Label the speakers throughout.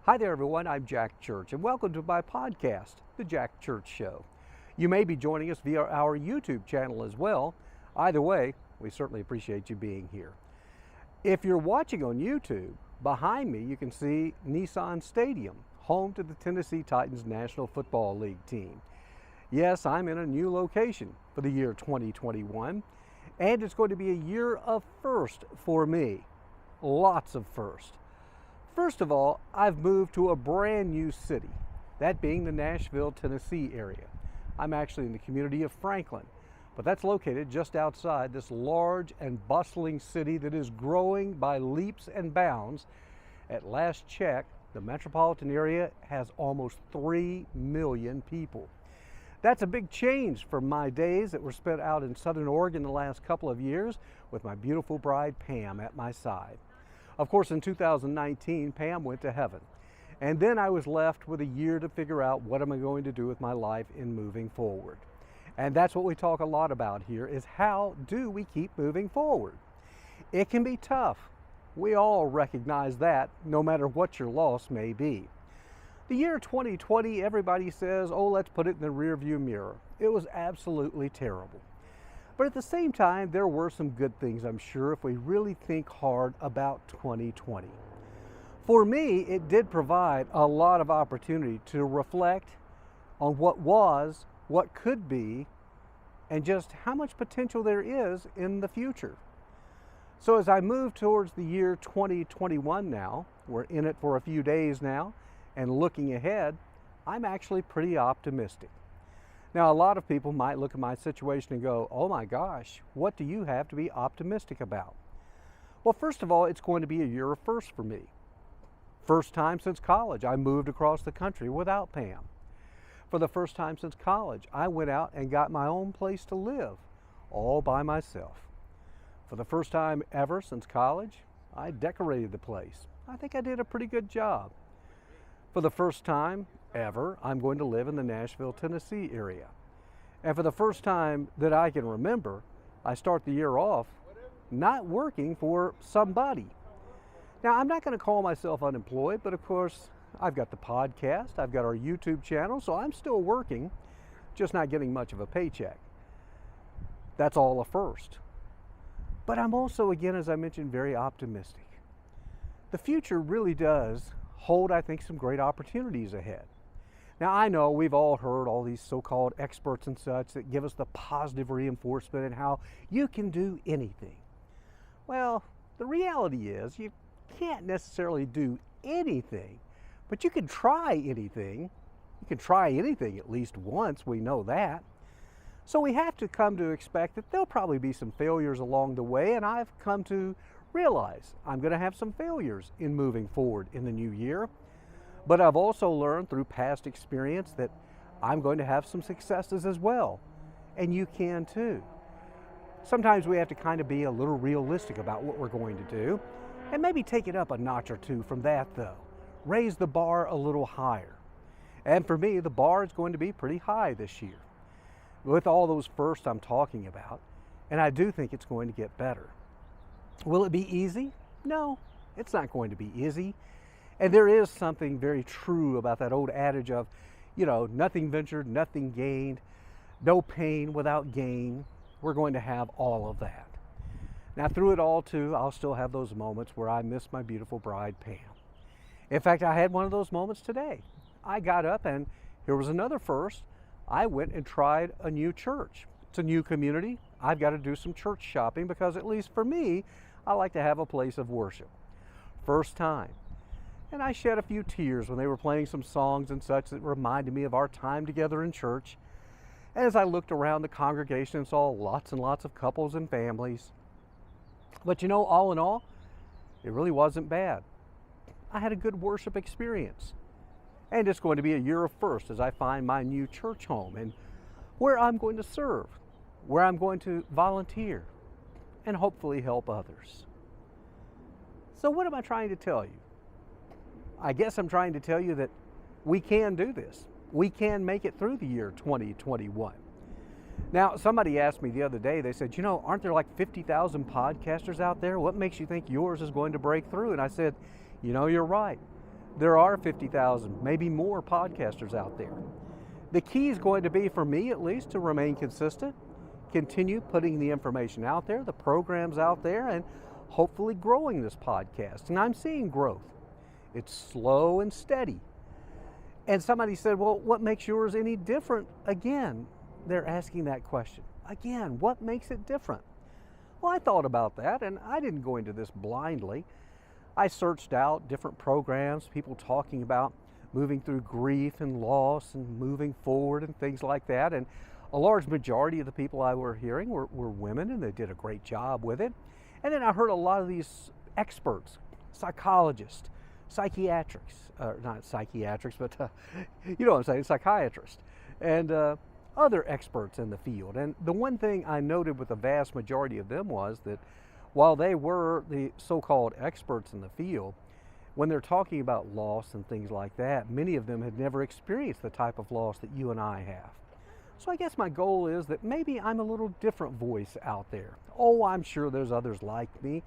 Speaker 1: Hi there, everyone. I'm Jack Church, and welcome to my podcast, The Jack Church Show. You may be joining us via our YouTube channel as well. Either way, we certainly appreciate you being here. If you're watching on YouTube, behind me you can see Nissan Stadium, home to the Tennessee Titans National Football League team. Yes, I'm in a new location for the year 2021, and it's going to be a year of first for me. Lots of first. First of all, I've moved to a brand new city, that being the Nashville, Tennessee area. I'm actually in the community of Franklin, but that's located just outside this large and bustling city that is growing by leaps and bounds. At last check, the metropolitan area has almost 3 million people. That's a big change from my days that were spent out in Southern Oregon the last couple of years with my beautiful bride Pam at my side. Of course, in 2019, Pam went to heaven. And then I was left with a year to figure out what am I going to do with my life in moving forward. And that's what we talk a lot about here, is how do we keep moving forward? It can be tough. We all recognize that, no matter what your loss may be. The year 2020, everybody says, oh, let's put it in the rearview mirror. It was absolutely terrible. But at the same time, there were some good things, I'm sure, if we really think hard about 2020. For me, it did provide a lot of opportunity to reflect on what was, what could be, and just how much potential there is in the future. So as I move towards the year 2021 now, we're in it for a few days now, and looking ahead, I'm actually pretty optimistic. Now, a lot of people might look at my situation and go, oh my gosh, what do you have to be optimistic about? Well, first of all, it's going to be a year of first for me. First time since college, I moved across the country without Pam. For the first time since college, I went out and got my own place to live, all by myself. For the first time ever since college, I decorated the place. I think I did a pretty good job. For the first time ever, I'm going to live in the Nashville, Tennessee area. And for the first time that I can remember, I start the year off not working for somebody. Now, I'm not going to call myself unemployed, but of course, I've got the podcast, I've got our YouTube channel, so I'm still working, just not getting much of a paycheck. That's all a first. But I'm also, again, as I mentioned, very optimistic. The future really does hold, I think, some great opportunities ahead. Now, I know we've all heard all these so-called experts and such that give us the positive reinforcement and how you can do anything. Well, the reality is you can't necessarily do anything, but you can try anything. You can try anything at least once, we know that. So we have to come to expect that there'll probably be some failures along the way, and I've come to realize I'm going to have some failures in moving forward in the new year. But I've also learned through past experience that I'm going to have some successes as well, and you can too. Sometimes we have to kind of be a little realistic about what we're going to do, and maybe take it up a notch or two from that though. Raise the bar a little higher. And for me, the bar is going to be pretty high this year, with all those firsts I'm talking about, and I do think it's going to get better. Will it be easy? No, it's not going to be easy. And there is something very true about that old adage of, nothing ventured, nothing gained, no pain without gain. We're going to have all of that. Now, through it all, too, I'll still have those moments where I miss my beautiful bride, Pam. In fact, I had one of those moments today. I got up and here was another first. I went and tried a new church. It's a new community. I've got to do some church shopping because, at least for me, I like to have a place of worship. First time. And I shed a few tears when they were playing some songs and such that reminded me of our time together in church. And as I looked around the congregation and saw lots and lots of couples and families. But all in all, it really wasn't bad. I had a good worship experience. And it's going to be a year of first as I find my new church home and where I'm going to serve, where I'm going to volunteer, and hopefully help others. So what am I trying to tell you? I guess I'm trying to tell you that we can do this. We can make it through the year 2021. Now, somebody asked me the other day, they said, aren't there like 50,000 podcasters out there? What makes you think yours is going to break through? And I said, you're right. There are 50,000, maybe more podcasters out there. The key is going to be, for me at least, to remain consistent, continue putting the information out there, the programs out there, and hopefully growing this podcast. And I'm seeing growth. It's slow and steady. And somebody said, well, what makes yours any different? Again, they're asking that question. Again, what makes it different? Well, I thought about that, and I didn't go into this blindly. I searched out different programs, people talking about moving through grief and loss and moving forward and things like that. And a large majority of the people I were hearing were women, and they did a great job with it. And then I heard a lot of these experts, psychologists, psychiatrists, not psychiatrists, but you know what I'm saying, psychiatrists, and other experts in the field. And the one thing I noted with the vast majority of them was that while they were the so-called experts in the field, when they're talking about loss and things like that, many of them had never experienced the type of loss that you and I have. So I guess my goal is that maybe I'm a little different voice out there. Oh, I'm sure there's others like me,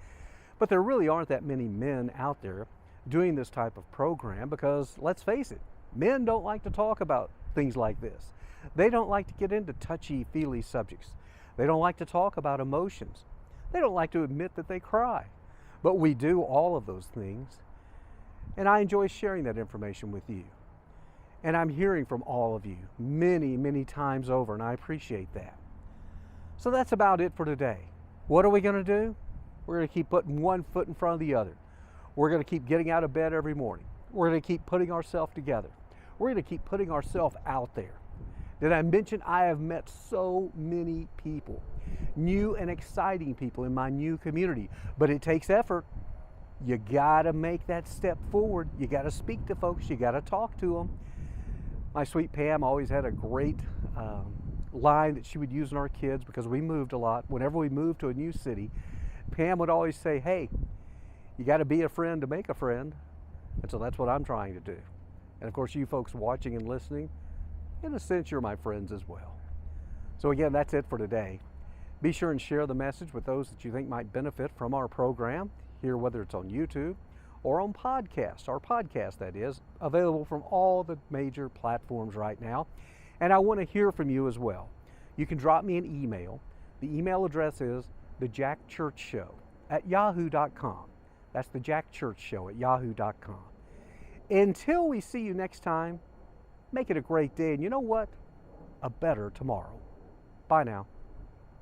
Speaker 1: but there really aren't that many men out there doing this type of program because, let's face it, men don't like to talk about things like this. They don't like to get into touchy-feely subjects. They don't like to talk about emotions. They don't like to admit that they cry. But we do all of those things. And I enjoy sharing that information with you. And I'm hearing from all of you many, many times over, and I appreciate that. So that's about it for today. What are we going to do? We're going to keep putting one foot in front of the other. We're going to keep getting out of bed every morning. We're going to keep putting ourselves together. We're going to keep putting ourselves out there. Did I mention I have met so many people, new and exciting people in my new community, but it takes effort. You got to make that step forward. You got to speak to folks. You got to talk to them. My sweet Pam always had a great line that she would use in our kids because we moved a lot. Whenever we moved to a new city, Pam would always say, hey, you got to be a friend to make a friend. And so that's what I'm trying to do. And of course, you folks watching and listening, in a sense, you're my friends as well. So again, that's it for today. Be sure and share the message with those that you think might benefit from our program, here whether it's on YouTube or on podcast, our podcast that is, available from all the major platforms right now. And I want to hear from you as well. You can drop me an email. The email address is thejackchurchshow@yahoo.com. That's thejackchurchshow@yahoo.com. Until we see you next time, make it a great day, and you know what? A better tomorrow. Bye now.